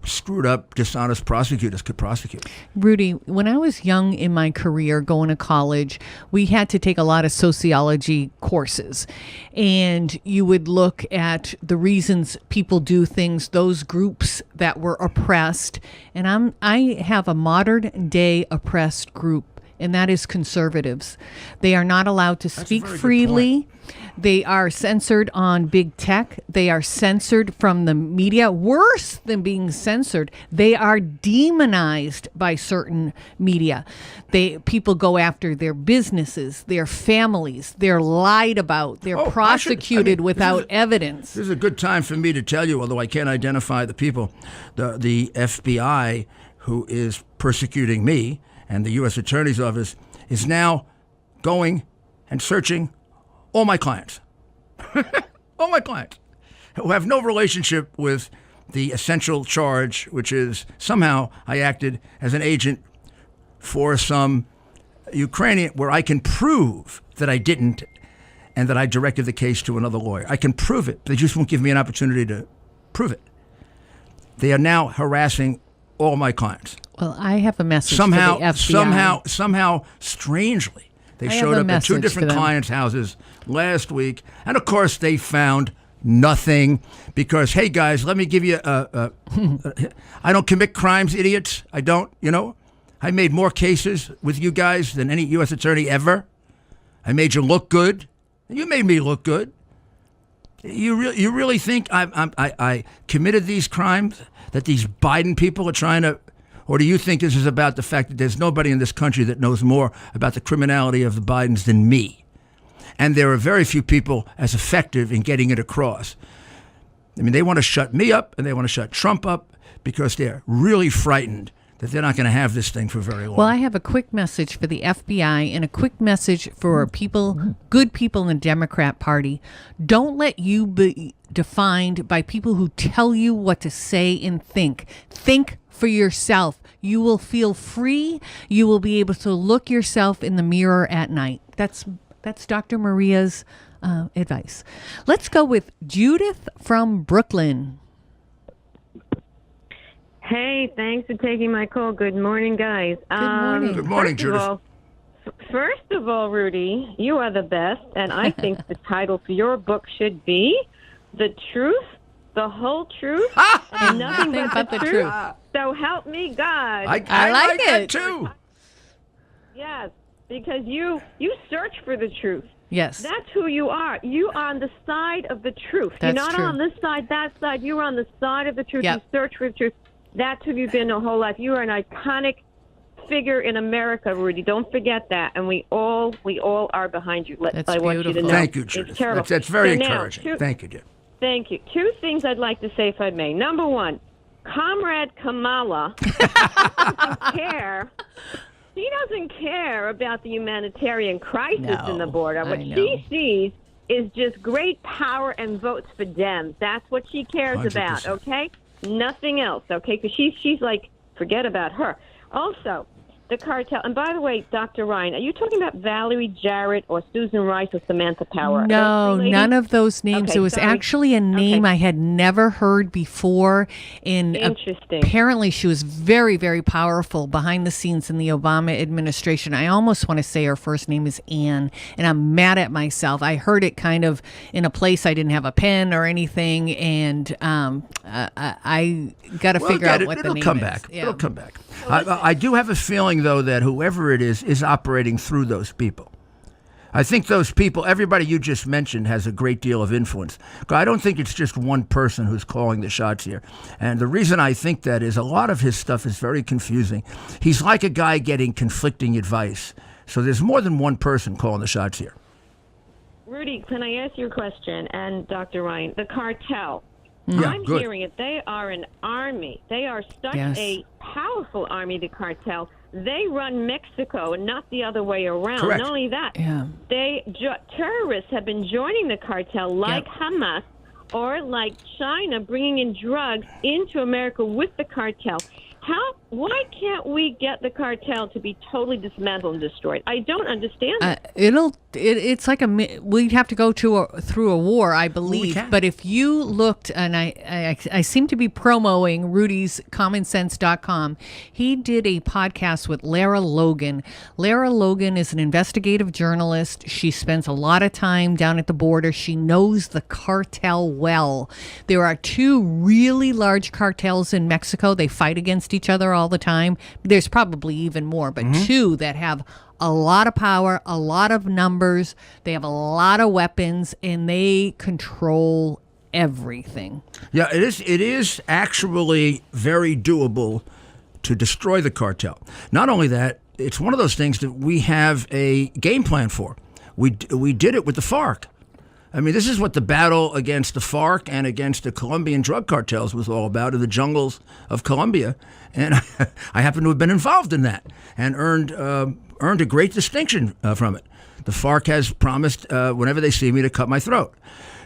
Speaker 6: screwed up, dishonest prosecutors could prosecute.
Speaker 5: Rudy, when I was young in my career going to college, we had to take a lot of sociology courses. And you would look at the reasons people do things, those groups that were oppressed. And I have a modern day oppressed group, and that is conservatives. They are not allowed to speak freely. They are censored on big tech. They are censored from the media. Worse than being censored, they are demonized by certain media. People go after their businesses, their families. They're lied about. They're prosecuted without evidence.
Speaker 6: This is a good time for me to tell you, although I can't identify the people, the FBI, who is persecuting me, and the U.S. Attorney's Office is now going and searching all my clients. All my clients who have no relationship with the essential charge, which is somehow I acted as an agent for some Ukrainian, where I can prove that I didn't and that I directed the case to another lawyer. I can prove it. They just won't give me an opportunity to prove it. They are now harassing all my clients.
Speaker 5: Well, I have a message for the FBI.
Speaker 6: Somehow, strangely, they showed up at 2 different clients' houses last week, and of course they found nothing because, hey guys, let me give you I don't commit crimes, idiots. I don't, I made more cases with you guys than any U.S. attorney ever. I made you look good. You made me look good. You really think I committed these crimes that these Biden people are trying to, or do you think this is about the fact that there's nobody in this country that knows more about the criminality of the Bidens than me? And there are very few people as effective in getting it across. I mean, they want to shut me up and they want to shut Trump up because they're really frightened that they're not going to have this thing for very long.
Speaker 5: Well, I have a quick message for the FBI and a quick message for good people in the Democrat Party. Don't let you be defined by people who tell you what to say and think. Think for yourself. You will feel free. You will be able to look yourself in the mirror at night. That's Dr. Maria's advice. Let's go with Judith from Brooklyn.
Speaker 10: Hey, thanks for taking my call. Good morning, guys.
Speaker 5: Good morning.
Speaker 6: Good morning, Judith.
Speaker 10: First of all, Rudy, you are the best, and I think the title for your book should be The Truth, the Whole Truth, and Nothing but the Truth. So help me God.
Speaker 6: I like it too.
Speaker 10: Yes, because you search for the truth.
Speaker 5: Yes.
Speaker 10: That's who you are. You're on the side of the truth.
Speaker 5: That's
Speaker 10: You're not
Speaker 5: true.
Speaker 10: on this side, that side. You're on the side of the truth.
Speaker 5: Yep.
Speaker 10: You search for the truth. That's who you've been your whole life. You are an iconic figure in America, Rudy. Don't forget that. And we all are behind you.
Speaker 5: That's
Speaker 10: I want you to
Speaker 5: beautiful.
Speaker 10: know.
Speaker 6: Thank you, Judith.
Speaker 10: It's terrible.
Speaker 6: That's very
Speaker 10: So now,
Speaker 6: encouraging. Thank you, Judith.
Speaker 10: Thank you. 2 things I'd like to say, if I may. Number 1, Comrade Kamala doesn't care. She doesn't care about the humanitarian crisis in the border. What she sees is just great power and votes for Dems. That's what she cares
Speaker 6: 100%.
Speaker 10: about, okay? Nothing else, okay? Because she's like, forget about her. Also, the cartel. And by the way, Dr. Ryan, are you talking about Valerie Jarrett or Susan Rice or Samantha Power?
Speaker 5: No, none of those names.
Speaker 10: Okay,
Speaker 5: it was
Speaker 10: sorry.
Speaker 5: actually a name I had never heard before.
Speaker 10: Interesting.
Speaker 5: Apparently, she was very, very powerful behind the scenes in the Obama administration. I almost want to say her first name is Ann, and I'm mad at myself. I heard it kind of in a place I didn't have a pen or anything, and I got to figure out what the name
Speaker 6: It'll come
Speaker 5: is.
Speaker 6: back.
Speaker 5: Yeah.
Speaker 6: It'll come back. I do have a feeling, though, that whoever it is operating through those people. I think those people, everybody you just mentioned, has a great deal of influence. I don't think it's just one person who's calling the shots here. And the reason I think that is a lot of his stuff is very confusing. He's like a guy getting conflicting advice. So there's more than one person calling the shots here.
Speaker 10: Rudy, can I ask you a question? And Dr. Ryan, the cartel.
Speaker 6: Yeah,
Speaker 10: I'm
Speaker 6: good.
Speaker 10: hearing it. They are an army. They are such a powerful army, the cartel. They run Mexico and not the other way around.
Speaker 6: Correct.
Speaker 10: Not only that, terrorists have been joining the cartel like Hamas or like China bringing in drugs into America with the cartel. Why can't we get the cartel to be totally dismantled and destroyed? I don't understand that.
Speaker 5: It's like we'd have to go through a war, I believe. But if you looked, and I seem to be promoting Rudy's commonsense.com. He did a podcast with Lara Logan. Lara Logan is an investigative journalist. She spends a lot of time down at the border. She knows the cartel well. There are two really large cartels in Mexico. They fight against each other all the time. There's probably even more, but two that have a lot of power, a lot of numbers. They have a lot of weapons, and they control everything.
Speaker 6: Yeah, it is actually very doable to destroy the cartel. Not only that, it's one of those things that we have a game plan for. We did it with the FARC. I mean, this is what the battle against the FARC and against the Colombian drug cartels was all about in the jungles of Colombia. And I happen to have been involved in that and earned a great distinction from it. The FARC has promised, whenever they see me, to cut my throat.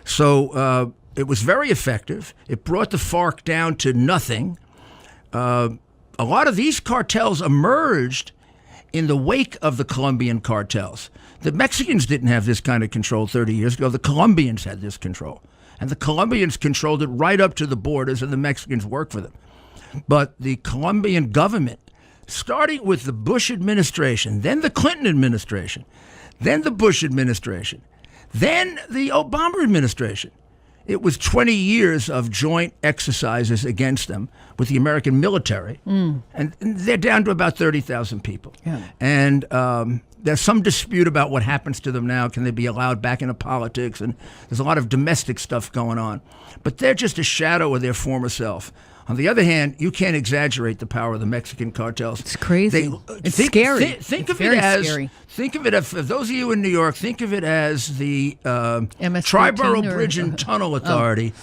Speaker 6: So it was very effective. It brought the FARC down to nothing. A lot of these cartels emerged in the wake of the Colombian cartels. The Mexicans didn't have this kind of control 30 years ago. The Colombians had this control. And the Colombians controlled it right up to the borders, and the Mexicans worked for them. But the Colombian government, starting with the Bush administration, then the Clinton administration, then the Bush administration, then the Obama administration, it was 20 years of joint exercises against them with the American military. And they're down to about 30,000 people. Yeah. And there's some dispute about what happens to them now. Can they be allowed back into politics? And there's a lot of domestic stuff going on. But they're just a shadow of their former self. On the other hand, you can't exaggerate the power of the Mexican cartels.
Speaker 5: It's crazy. It's scary.
Speaker 6: Think
Speaker 5: it's
Speaker 6: of
Speaker 5: very
Speaker 6: it as
Speaker 5: scary.
Speaker 6: Think of it, for those of you in New York, think of it as the Triborough Bridge and Tunnel Authority.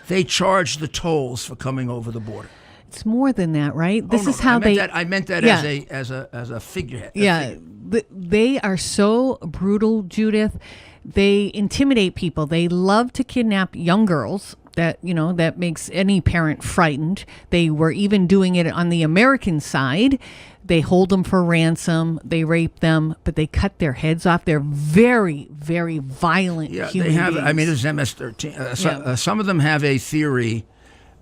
Speaker 6: They charge the tolls for coming over the border.
Speaker 5: It's more than that, right? This is
Speaker 6: I
Speaker 5: how
Speaker 6: meant that as a figurehead.
Speaker 5: Yeah, they are so brutal, Judith. They intimidate people. They love to kidnap young girls. That makes any parent frightened. They were even doing it on the American side. They hold them for ransom. They rape them, but they cut their heads off. They're very, very violent human
Speaker 6: they have.
Speaker 5: beings.
Speaker 6: I mean, this is MS-13. Some of them have a theory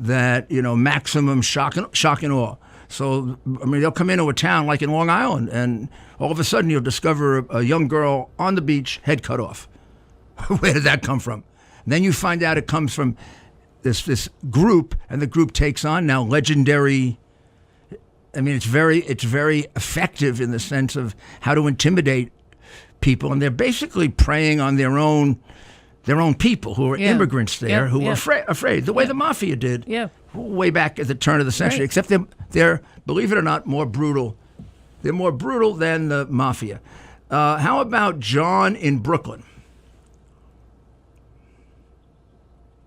Speaker 6: that maximum shock and awe. So I mean, they'll come into a town like in Long Island, and all of a sudden you'll discover a young girl on the beach, head cut off. Where did that come from? And then you find out it comes from this group, and the group takes on now legendary. I mean, it's very effective in the sense of how to intimidate people, and they're basically preying on their own people who are immigrants there, who are afraid, the way the mafia did way back at the turn of the century. Right. Except they're, believe it or not, more brutal. They're more brutal than the mafia. How about John in Brooklyn?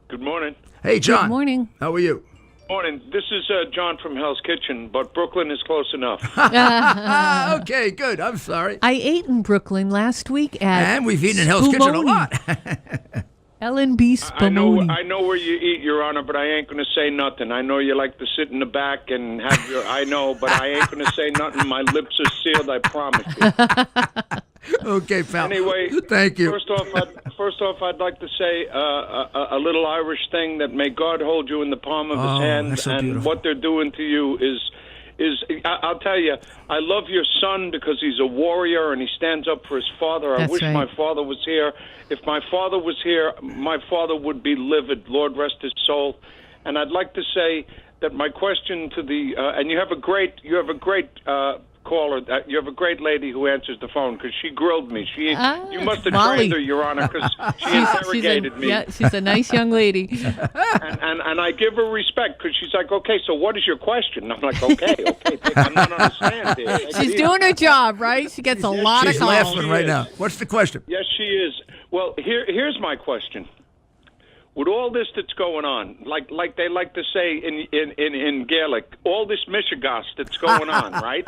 Speaker 11: Good morning.
Speaker 6: Hey, John.
Speaker 5: Good morning.
Speaker 6: How are you?
Speaker 11: Morning. This is John from Hell's Kitchen, but Brooklyn is close enough.
Speaker 6: Okay, good. I'm sorry.
Speaker 5: I ate in Brooklyn last week
Speaker 6: and we've eaten in Hell's Kitchen a lot.
Speaker 5: L&B Spumoni.
Speaker 11: I know where you eat, Your Honor, but I ain't going to say nothing. I know you like to sit in the back and have your... I know, but I ain't going to say nothing. My lips are sealed, I promise you.
Speaker 6: Okay, pal.
Speaker 11: Anyway,
Speaker 6: thank you.
Speaker 11: First off, I'd like to say a little Irish thing, that may God hold you in the palm of his hand.
Speaker 6: That's so
Speaker 11: and
Speaker 6: beautiful.
Speaker 11: What they're doing to you is I'll tell you, I love your son because he's a warrior and he stands up for his father. I wish my father was here. If my father was here, my father would be livid. Lord rest his soul. And I'd like to say that my question to the and you have a great caller. You have a great lady who answers the phone because she grilled me. You must have
Speaker 5: Molly.
Speaker 11: trained her, Your Honor, because she interrogated me.
Speaker 5: Yeah, she's a nice young lady.
Speaker 11: And I give her respect because she's like, okay, so what is your question? I'm like, okay, I'm not understanding.
Speaker 5: She's doing her job, right? She gets a lot of
Speaker 6: She's
Speaker 5: calls.
Speaker 6: laughing right now. What's the question?
Speaker 11: Yes, she is. Well, here's my question. With all this that's going on, like they like to say in Gaelic, all this mishigas that's going on, right?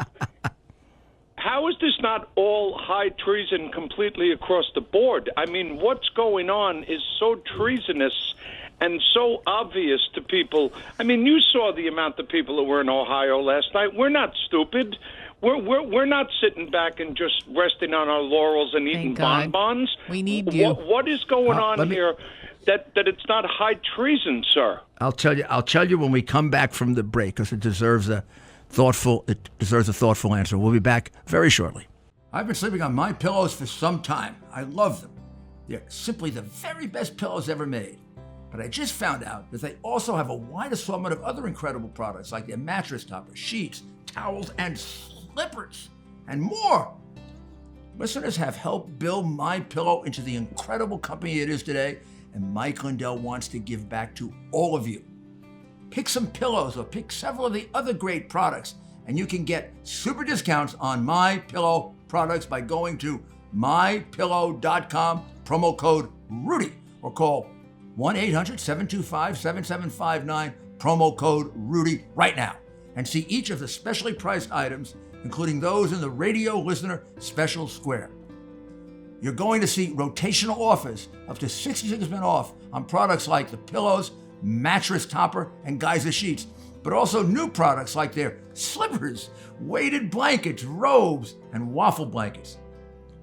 Speaker 11: How is this not all high treason completely across the board? I mean, what's going on is so treasonous and so obvious to people. I mean, you saw the amount of people that were in Ohio last night. We're not stupid. We're not sitting back and just resting on our laurels and eating bonbons.
Speaker 5: We need you.
Speaker 11: What is going on here? That it's not high treason, sir.
Speaker 6: I'll tell you when we come back from the break, because it deserves a thoughtful answer. We'll be back very shortly. I've been sleeping on my pillows for some time. I love them. They're simply the very best pillows ever made. But I just found out that they also have a wide assortment of other incredible products like their mattress toppers, sheets, towels, and slippers, and more. Listeners have helped build My Pillow into the incredible company it is today, and Mike Lindell wants to give back to all of you. Pick some pillows or pick several of the other great products, and you can get super discounts on My Pillow products by going to mypillow.com, promo code Rudy, or call 1-800-725-7759, promo code Rudy right now, and see each of the specially priced items, including those in the radio listener special square. You're going to see rotational offers up to 66% off on products like the pillows, mattress topper, and geyser sheets, but also new products like their slippers, weighted blankets, robes, and waffle blankets.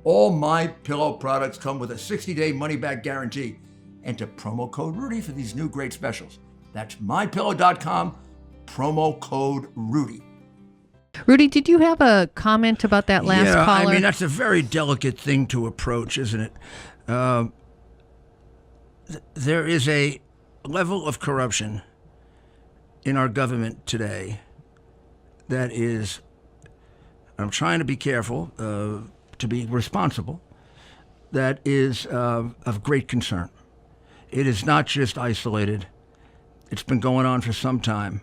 Speaker 6: All My Pillow products come with a 60-day money-back guarantee. Enter promo code Rudy for these new great specials. That's mypillow.com, promo code Rudy.
Speaker 5: Rudy, did you have a comment about that last caller?
Speaker 6: I mean, that's a very delicate thing to approach, isn't it? There is a level of corruption in our government today that is, I'm trying to be careful, to be responsible, that is of great concern. It is not just isolated. It's been going on for some time.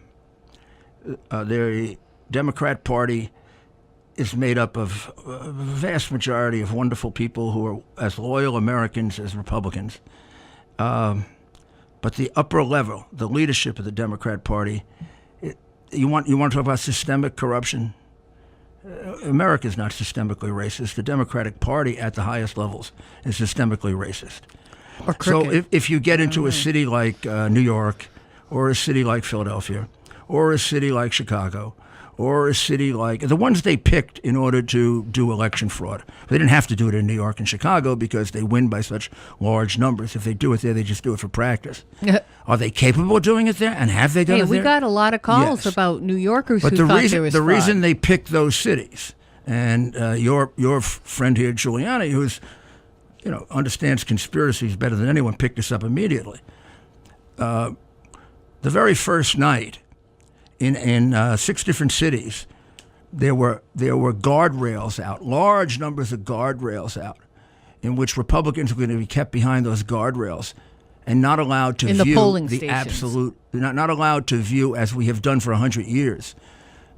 Speaker 6: The Democrat Party is made up of a vast majority of wonderful people who are as loyal Americans as Republicans. But the upper level, the leadership of the Democrat Party, you want to talk about systemic corruption? America is not systemically racist. The Democratic Party at the highest levels is systemically racist. So if you get into a city like New York, or a city like Philadelphia, or a city like Chicago, or a city like the ones they picked in order to do election fraud. They didn't have to do it in New York and Chicago because they win by such large numbers. If they do it there, they just do it for practice. Are they capable of doing it there? And have they done it there?
Speaker 5: We got a lot of calls about New Yorkers who thought there was
Speaker 6: the
Speaker 5: fraud.
Speaker 6: reason they picked those cities, and your friend here, Giuliani, who's understands conspiracies better than anyone, picked this up immediately. The very first night, in 6 different cities, there were guardrails out, large numbers of guardrails out, in which Republicans were going to be kept behind those guardrails and not allowed to view the absolute, not allowed to view, as we have done for 100 years,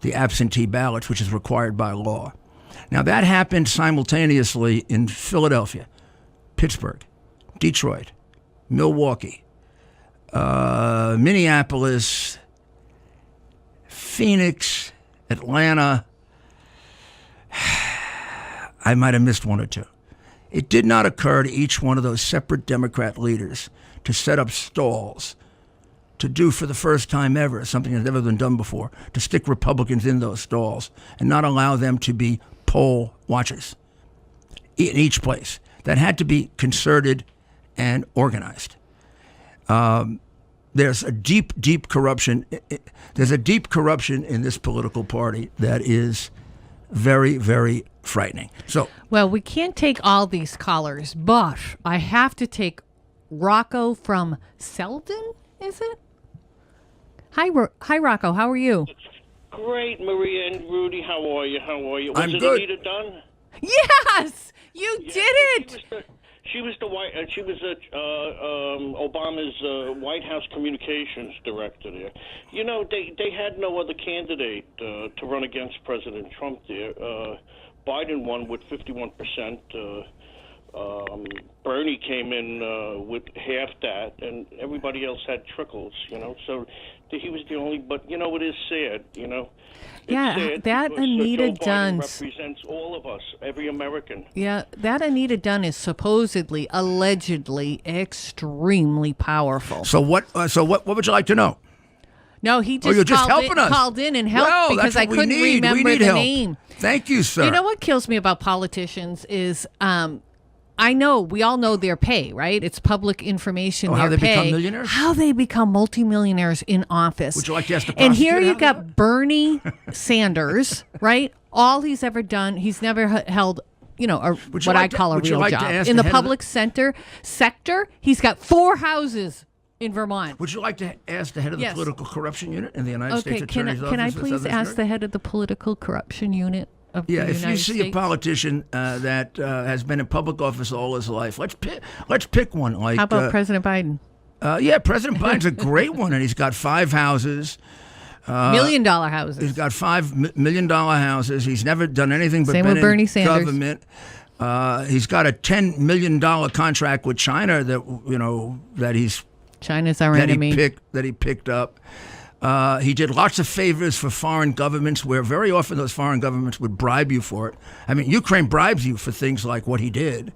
Speaker 6: the absentee ballots, which is required by law. Now, that happened simultaneously in Philadelphia, Pittsburgh, Detroit, Milwaukee, Minneapolis, Phoenix, Atlanta. I might have missed one or two. It did not occur to each one of those separate Democrat leaders to set up stalls, to do for the first time ever, something that's never been done before, to stick Republicans in those stalls and not allow them to be poll watchers in each place. That had to be concerted and organized. There's a deep corruption. There's a deep corruption in this political party that is very, very frightening. So,
Speaker 5: well, we can't take all these callers, but I have to take Rocco from Selden. Is it? Hi, Rocco. How are you?
Speaker 11: Great, Maria and Rudy. How are you? Was
Speaker 6: I'm
Speaker 11: it
Speaker 6: good.
Speaker 11: Anita Dunn?
Speaker 5: Yes, you did it.
Speaker 11: She was Obama's White House communications director there. You know, they had no other candidate to run against President Trump there. Biden won with 51%. Bernie came in with half that, and everybody else had trickles, you know. So he was the only, but, you know, it is sad, you know.
Speaker 5: Yeah, that Anita Dunn
Speaker 11: represents all of us, every American.
Speaker 5: Yeah, that Anita Dunn is supposedly, allegedly, extremely powerful.
Speaker 6: So what would you like to know?
Speaker 5: No, he just,
Speaker 6: you're just helping us.
Speaker 5: Called in and helped
Speaker 6: well,
Speaker 5: because I couldn't remember the name.
Speaker 6: Thank you, sir.
Speaker 5: You know what kills me about politicians is I know, we all know their pay, right? It's public information,
Speaker 6: how they
Speaker 5: pay.
Speaker 6: become millionaires?
Speaker 5: How they become multimillionaires in office.
Speaker 6: Would you like to ask the
Speaker 5: And here
Speaker 6: prosecutor
Speaker 5: you
Speaker 6: how
Speaker 5: got Bernie Sanders, right? All he's ever done, he's never held, you know, what I call a real job. In the public sector, he's got 4 houses in Vermont.
Speaker 6: Would you like to ask the head of the political corruption unit in the United States Attorney's Office?
Speaker 5: Can I please ask the head of the political corruption unit?
Speaker 6: Yeah, if you see a politician that has been in public office all his life, let's pick one. Like
Speaker 5: how about President Biden?
Speaker 6: Yeah, President Biden's a great one, and he's got 5 houses.
Speaker 5: $1 million houses.
Speaker 6: He's got $5 million houses. He's never done anything but
Speaker 5: Same
Speaker 6: been
Speaker 5: with Bernie
Speaker 6: in
Speaker 5: Sanders.
Speaker 6: government. He's got a $10 million contract with China that
Speaker 5: China's our enemy.
Speaker 6: That he picked up. He did lots of favors for foreign governments where very often those foreign governments would bribe you for it. I mean, Ukraine bribes you for things like what he did.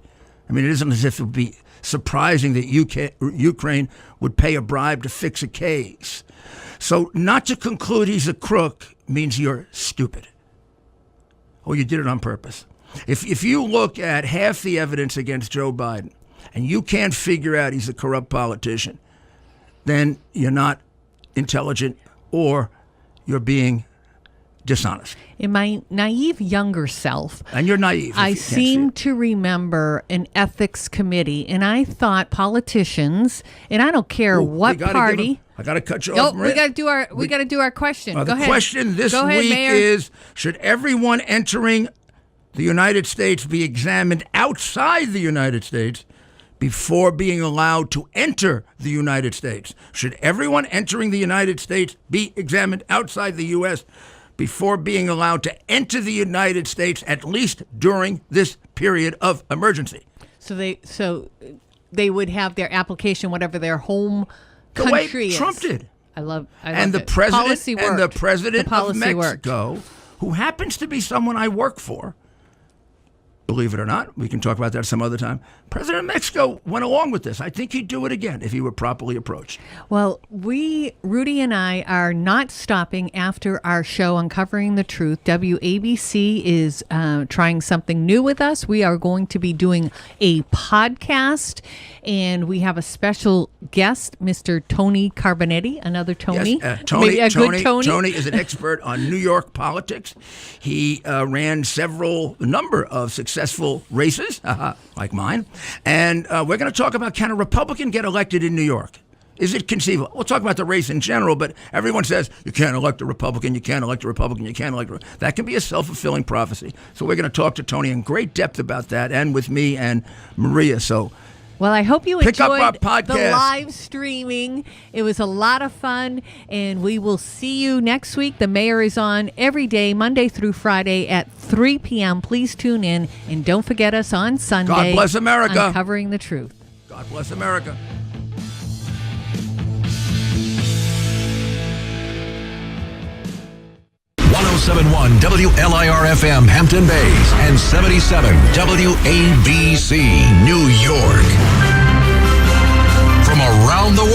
Speaker 6: I mean, it isn't as if it would be surprising that Ukraine would pay a bribe to fix a case. So not to conclude he's a crook means you're stupid. Or you did it on purpose. If you look at half the evidence against Joe Biden and you can't figure out he's a corrupt politician, then you're not intelligent or you're being dishonest.
Speaker 5: In my naive younger self,
Speaker 6: and you're naive,
Speaker 5: I seem to remember an ethics committee, and I thought politicians, and I don't care what party.
Speaker 6: I got to cut you off.
Speaker 5: We got to do our question. Go
Speaker 6: the
Speaker 5: ahead.
Speaker 6: question this
Speaker 5: Go ahead,
Speaker 6: week
Speaker 5: Mayor.
Speaker 6: is: should everyone entering the United States be examined outside the United States before being allowed to enter the United States? Should everyone entering the United States be examined outside the U.S. before being allowed to enter the United States, at least during this period of emergency?
Speaker 5: So they would have their application, whatever their home country
Speaker 6: the way
Speaker 5: is.
Speaker 6: Trump did.
Speaker 5: I love
Speaker 6: and the
Speaker 5: it.
Speaker 6: president of Mexico, who happens to be someone I work for. Believe it or not, we can talk about that some other time. President of Mexico went along with this. I think he'd do it again if he were properly approached.
Speaker 5: Well, Rudy and I are not stopping after our show Uncovering the Truth. WABC is trying something new with us. We are going to be doing a podcast, and we have a special guest, Mr. Tony Carbonetti, another Tony.
Speaker 6: Yes,
Speaker 5: good Tony.
Speaker 6: Tony is an expert on New York politics. He ran a number of successful races, like mine. And we're going to talk about, can a Republican get elected in New York? Is it conceivable? We'll talk about the race in general, but everyone says you can't elect a Republican, you can't elect a Republican, you can't elect a Republican. That can be a self-fulfilling prophecy. So we're going to talk to Tony in great depth about that, and with me and Maria. So,
Speaker 5: well, I hope you
Speaker 6: pick up our
Speaker 5: enjoyed
Speaker 6: podcast.
Speaker 5: The live streaming. It was a lot of fun, and we will see you next week. The mayor is on every day, Monday through Friday at 3 p.m. Please tune in, and don't forget us on Sunday.
Speaker 6: God bless America.
Speaker 5: Uncovering the Truth.
Speaker 6: God bless America.
Speaker 2: .107.1 WLIR-FM Hampton Bays and 77 WABC New York. From around the world.